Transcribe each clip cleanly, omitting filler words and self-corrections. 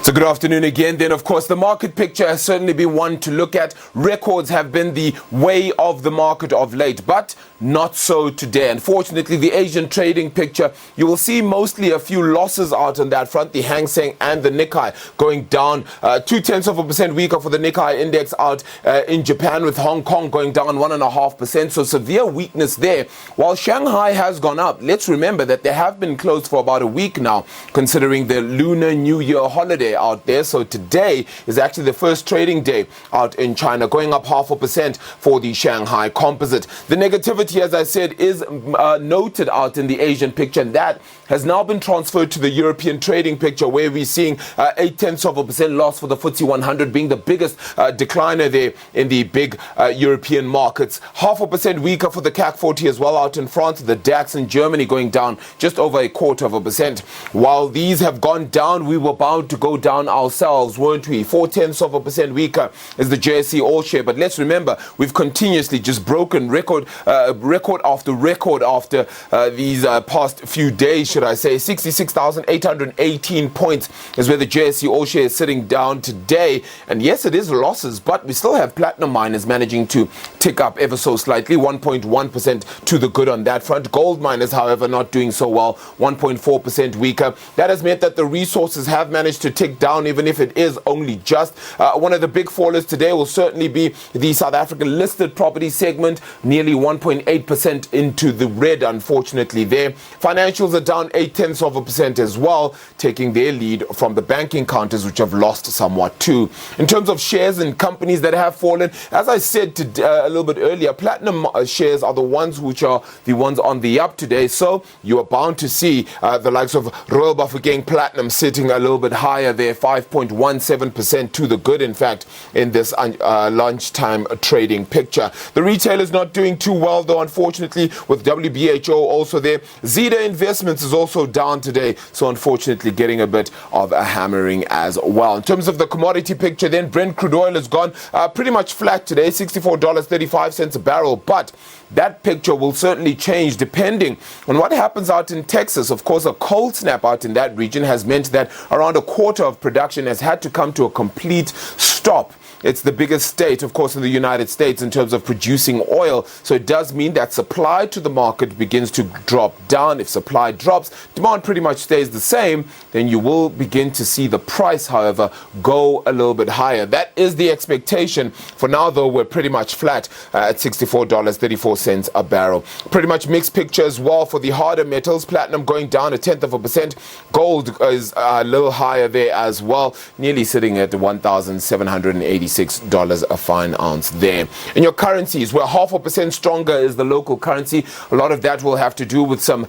So good afternoon again. Then, of course, the market picture has certainly been one to look at. Records have been the way of the market of late, but not so today. Unfortunately, the Asian trading picture, you will see mostly a few losses out on that front. The Hang Seng and the Nikkei going down 0.2% weaker for the Nikkei index out in Japan, with Hong Kong going down 1.5%. So severe weakness there. While Shanghai has gone up, let's remember that they have been closed for about a week now, considering the Lunar New Year holiday out there. So today is actually the first trading day out in China, going up 0.5% for the Shanghai Composite. The negativity, as I said, is noted out in the Asian picture, and that has now been transferred to the European trading picture, where we're seeing 0.8% loss for the FTSE 100, being the biggest decliner there in the big European markets. 0.5% weaker for the CAC 40 as well out in France. The DAX in Germany going down just over 0.25%. While these have gone down, we were bound to go down ourselves, weren't we? 0.4% weaker is the JSE All Share. But let's remember, we've continuously just broken record after record after these past few days, should I say. 66,818 points is where the JSE All Share is sitting down today. And yes, it is losses, but we still have platinum miners managing to tick up ever so slightly, 1.1% to the good on that front. Gold miners, however, not doing so well, 1.4% weaker. That has meant that the resources have managed to tick down, even if it is only just. One of the big fallers today will certainly be the South African listed property segment, nearly 1.8% into the red, unfortunately there. Financials are down 0.8% as well, taking their lead from the banking counters, which have lost somewhat too. In terms of shares and companies that have fallen, as I said a little bit earlier, platinum shares are the ones which are the ones on the up today. So you are bound to see the likes of Royal Bafokeng Platinum sitting a little bit higher there, 5.17% to the good, in fact, in this lunchtime trading picture. The retail is not doing too well, though, unfortunately, with WBHO also there. Zeda Investments is also down today, so unfortunately getting a bit of a hammering as well. In terms of the commodity picture, then, Brent crude oil has gone pretty much flat today, $64.35 a barrel, but that picture will certainly change depending on what happens out in Texas. Of course, a cold snap out in that region has meant that around a quarter of production has had to come to a complete stop. It's the biggest state, of course, in the United States in terms of producing oil. So it does mean that supply to the market begins to drop down. If supply drops, demand pretty much stays the same, then you will begin to see the price, however, go a little bit higher. That is the expectation. For now, though, we're pretty much flat at $64.34 a barrel. Pretty much mixed picture as well for the harder metals. Platinum going down 0.1%. Gold is a little higher there as well, nearly sitting at $1,786 a fine ounce there. In your currencies, we're 0.5% stronger is the local currency. A lot of that will have to do with some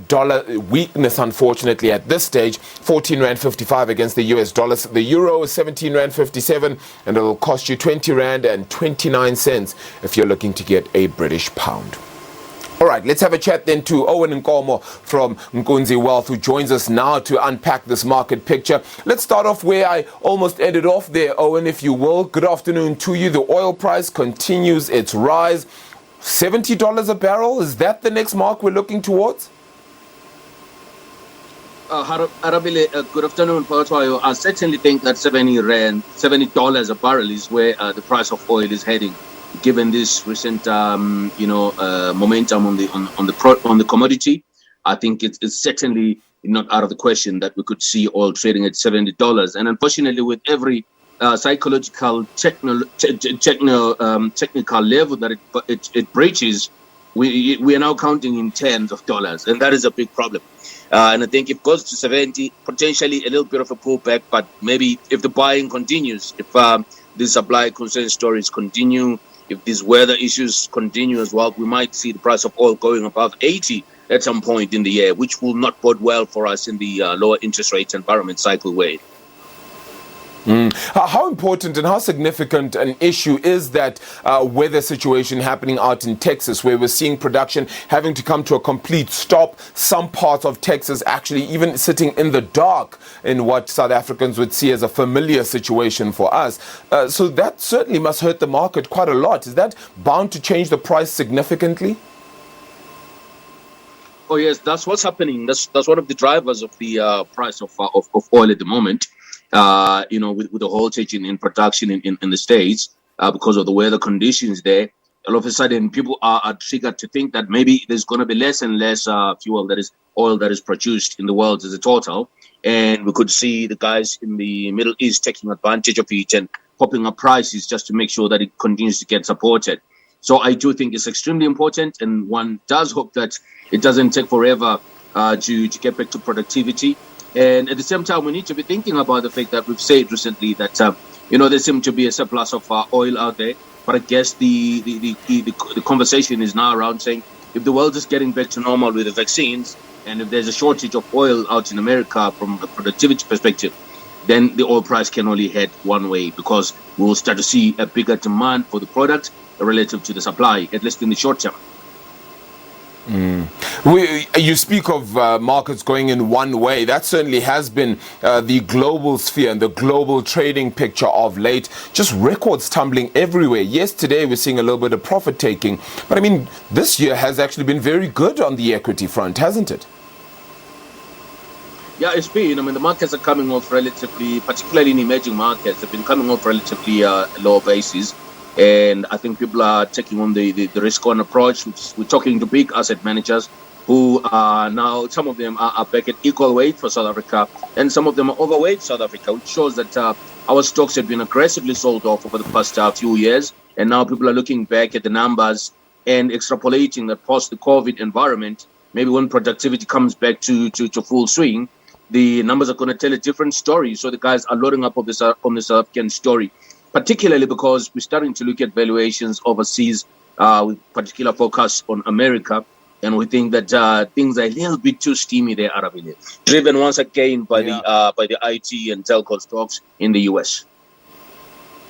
dollar weakness, unfortunately, at this stage. 14 Rand 55 against the US dollars. The euro is 17 Rand 57, and it'll cost you 20 Rand and 29 cents if you're looking to get a British pound. All right, let's have a chat then to Owen Nkomo from Nkunzi Wealth, who joins us now to unpack this market picture. Let's start off where I almost ended off there, Owen, if you will. Good afternoon to you. The oil price continues its rise. $70 a barrel, is that the next mark we're looking towards? Arabile, good afternoon, Paratwayo. I certainly think that $70 a barrel is where the price of oil is heading, given this recent, momentum on the commodity. I think it's certainly not out of the question that we could see oil trading at $70. And unfortunately, with every psychological technical level that it breaches, we are now counting in tens of dollars, and that is a big problem. And I think if it goes to 70, potentially a little bit of a pullback, but maybe if the buying continues, if the supply concern stories continue, if these weather issues continue as well, we might see the price of oil going above 80 at some point in the year, which will not bode well for us in the lower interest rate environment cycle way. How important and how significant an issue is that weather situation happening out in Texas, where we're seeing production having to come to a complete stop, some parts of Texas actually even sitting in the dark in what South Africans would see as a familiar situation for us. So that certainly must hurt the market quite a lot. Is that bound to change the price significantly? Oh yes, that's what's happening. That's one of the drivers of the price of oil at the moment. with the haltage in production in the States because of the weather conditions there. All of a sudden, people are triggered to think that maybe there's going to be less and less oil that is produced in the world as a total. And we could see the guys in the Middle East taking advantage of it and popping up prices just to make sure that it continues to get supported. So I do think it's extremely important, and one does hope that it doesn't take forever to get back to productivity. And at the same time, we need to be thinking about the fact that we've said recently that there seems to be a surplus of oil out there. But I guess the conversation is now around saying if the world is getting back to normal with the vaccines, and if there's a shortage of oil out in America from a productivity perspective, then the oil price can only head one way, because we'll start to see a bigger demand for the product relative to the supply, at least in the short term. You speak of markets going in one way. That certainly has been the global sphere and the global trading picture of late. Just records tumbling everywhere. Yesterday we're seeing a little bit of profit taking, but I mean, this year has actually been very good on the equity front, hasn't it? Yeah, it's been. I mean, the markets are coming off relatively, particularly in emerging markets, they've been coming off relatively low bases. And I think people are taking on the risk-on approach. We're talking to big asset managers who are now, some of them are back at equal weight for South Africa, and some of them are overweight South Africa, which shows that our stocks have been aggressively sold off over the past few years. And now people are looking back at the numbers and extrapolating that post the COVID environment, maybe when productivity comes back to full swing, the numbers are going to tell a different story. So the guys are loading up on the South African story, particularly because we're starting to look at valuations overseas with particular focus on America. And we think that things are a little bit too steamy there, Arabile, driven once again by the IT and telco stocks in the US.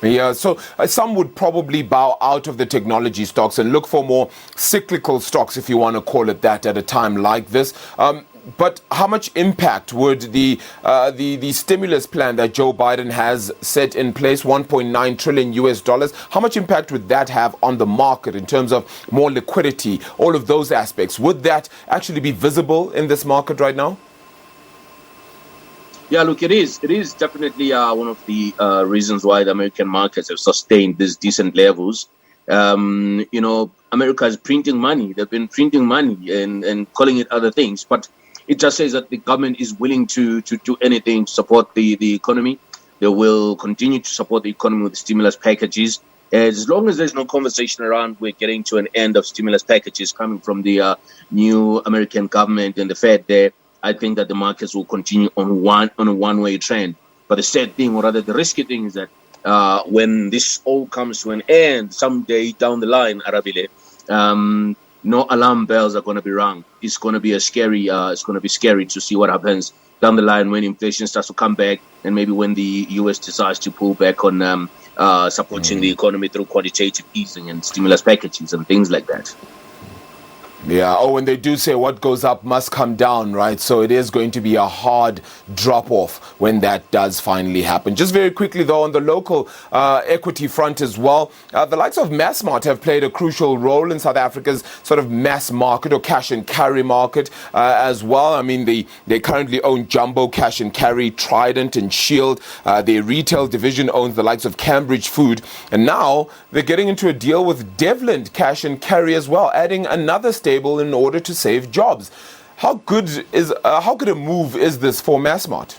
Yeah, so some would probably bow out of the technology stocks and look for more cyclical stocks, if you want to call it that, at a time like this. But how much impact would the stimulus plan that Joe Biden has set in place, 1.9 trillion US dollars, how much impact would that have on the market in terms of more liquidity, all of those aspects? Would that actually be visible in this market right now? Yeah, look, it is. It is definitely one of the reasons why the American markets have sustained these decent levels. America is printing money. They've been printing money and calling it other things, but it just says that the government is willing to do anything to support the economy. They will continue to support the economy with stimulus packages. As long as there's no conversation around we're getting to an end of stimulus packages coming from the new American government and the Fed there, I think that the markets will continue on a one-way trend. But the sad thing, or rather the risky thing, is that when this all comes to an end someday down the line, Arabile, no alarm bells are going to be rung. It's going to be scary to see what happens down the line when inflation starts to come back, and maybe when the US decides to pull back on supporting the economy through quantitative easing and stimulus packages and things like that. Yeah, and they do say what goes up must come down, right? So it is going to be a hard drop-off when that does finally happen. Just very quickly, though, on the local equity front as well, the likes of Massmart have played a crucial role in South Africa's sort of mass market or cash and carry market as well. I mean, they currently own Jumbo, Cash and Carry, Trident and Shield. Their retail division owns the likes of Cambridge Food. And now they're getting into a deal with Devland Cash and Carry as well, adding another stable in order to save jobs. How good a move is this for Massmart?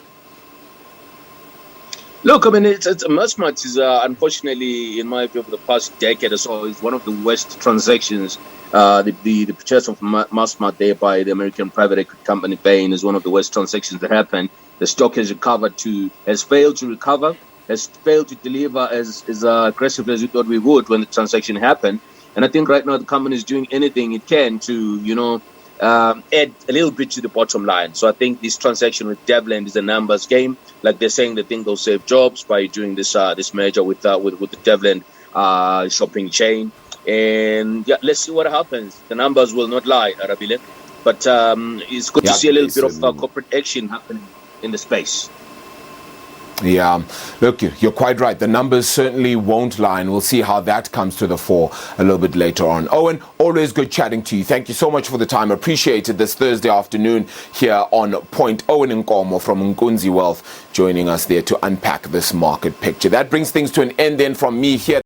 Look, I mean, Massmart is unfortunately, in my view, over the past decade or so, is one of the worst transactions. The purchase of Massmart there by the American private equity company Bain is one of the worst transactions that happened. The stock has failed to recover, has failed to deliver as aggressively as we thought we would when the transaction happened. And I think right now the company is doing anything it can to, add a little bit to the bottom line. So I think this transaction with Devland is a numbers game. Like they're saying, they think they'll save jobs by doing this merger with the Devland shopping chain. And yeah, let's see what happens. The numbers will not lie, Arabile. But it's good to see a little bit of corporate action happening in the space. Yeah, look, you're quite right. The numbers certainly won't lie, and we'll see how that comes to the fore a little bit later on. Owen, always good chatting to you. Thank you so much for the time. Appreciate it this Thursday afternoon here on Point. Owen Nkomo from Nkunzi Wealth joining us there to unpack this market picture. That brings things to an end then from me here.